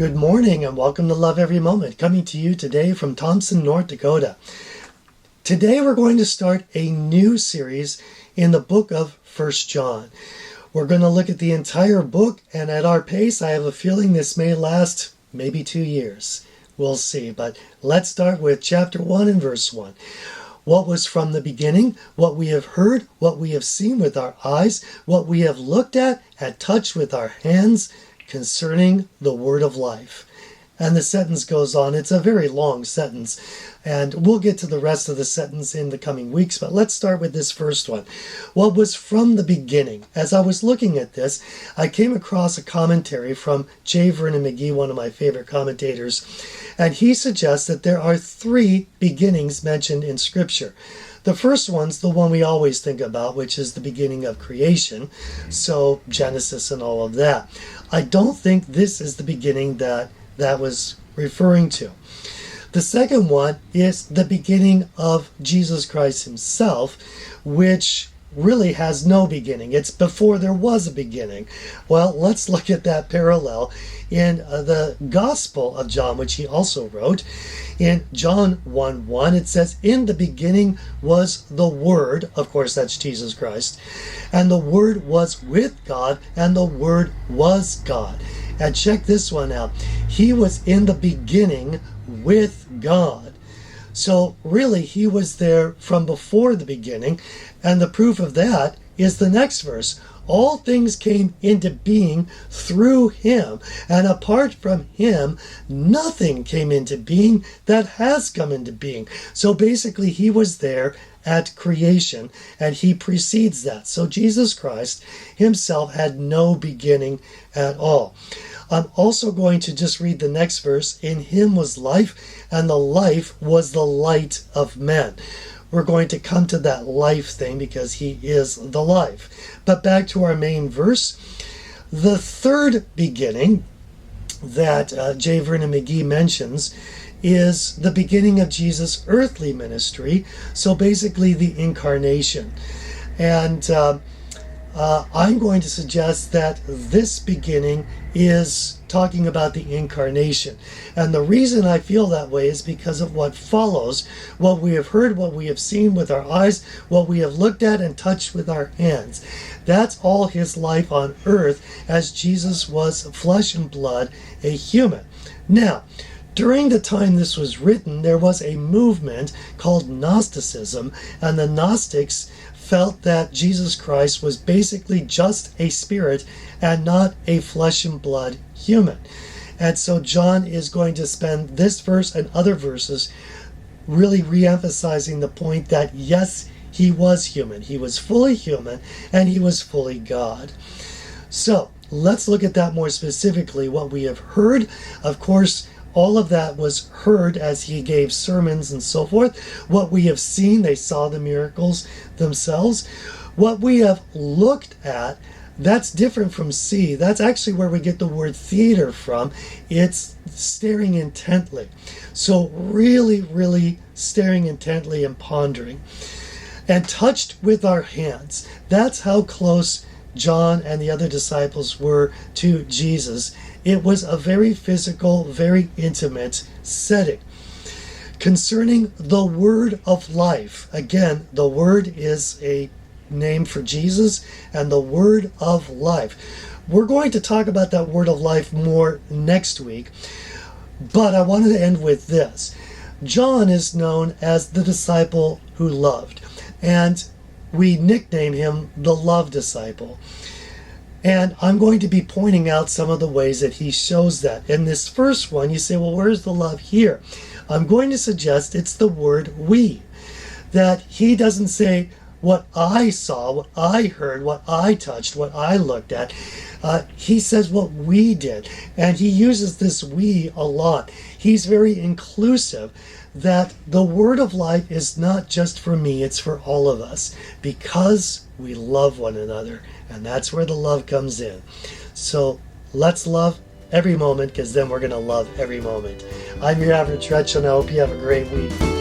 Good morning and welcome to Love Every Moment, coming to you today from Thompson, North Dakota. Today we're going to start a new series in the book of 1 John. We're going to look at the entire book, and at our pace I have a feeling this may last maybe 2 years. We'll see, but let's start with chapter 1 and verse 1. What was from the beginning, what we have heard, what we have seen with our eyes, what we have looked at and touched with our hands, concerning the word of life. And the sentence goes on. It's a very long sentence, and we'll get to the rest of the sentence in the coming weeks, but let's start with this first one. What was from the beginning? As I was looking at this, I came across a commentary from J. Vernon McGee, one of my favorite commentators, and he suggests that there are 3 beginnings mentioned in Scripture. The first one's the one we always think about, which is the beginning of creation, so Genesis and all of that. I don't think this is the beginning that was referring to. The second one is the beginning of Jesus Christ himself, which really has no beginning. It's before there was a beginning. Well, let's look at that parallel in the Gospel of John, which he also wrote. In John 1:1, it says, "In the beginning was the Word," of course that's Jesus Christ, "and the Word was with God, and the Word was God." And check this one out. He was in the beginning with God. So really, he was there from before the beginning, and the proof of that is the next verse. All things came into being through him, and apart from him, nothing came into being that has come into being. So basically, he was there at creation, and he precedes that. So Jesus Christ himself had no beginning at all. I'm also going to just read the next verse. In him was life, and the life was the light of men. We're going to come to that life thing because he is the life. But back to our main verse. The third beginning that J. Vernon McGee mentions is the beginning of Jesus' earthly ministry. So basically the incarnation. And I'm going to suggest that this beginning is talking about the incarnation. And the reason I feel that way is because of what follows. What we have heard, what we have seen with our eyes, what we have looked at and touched with our hands. That's all his life on earth as Jesus was flesh and blood, a human. Now, during the time this was written, there was a movement called Gnosticism, and the Gnostics felt that Jesus Christ was basically just a spirit and not a flesh and blood human. And so John is going to spend this verse and other verses really re-emphasizing the point that yes, he was human. He was fully human and he was fully God. So let's look at that more specifically. What we have heard, of course, all of that was heard as he gave sermons and so forth. What we have seen, they saw the miracles themselves. What we have looked at, that's different from see. That's actually where we get the word theater from. It's staring intently. So really, really staring intently and pondering. And touched with our hands. That's how close John and the other disciples were to Jesus. It was a very physical, very intimate setting. Concerning the word of life, again, the word is a name for Jesus, and the word of life. We're going to talk about that word of life more next week, but I wanted to end with this. John is known as the disciple who loved, and we nickname him the love disciple. And I'm going to be pointing out some of the ways that he shows that. In this first one, you say, well, where's the love here? I'm going to suggest it's the word we. That he doesn't say what I saw, what I heard, what I touched, what I looked at. He says what we did. And he uses this we a lot. He's very inclusive. That the word of life is not just for me, it's for all of us. Because we love one another. And that's where the love comes in. So let's love every moment, because then we're going to love every moment. I'm your average Rachel, and I hope you have a great week.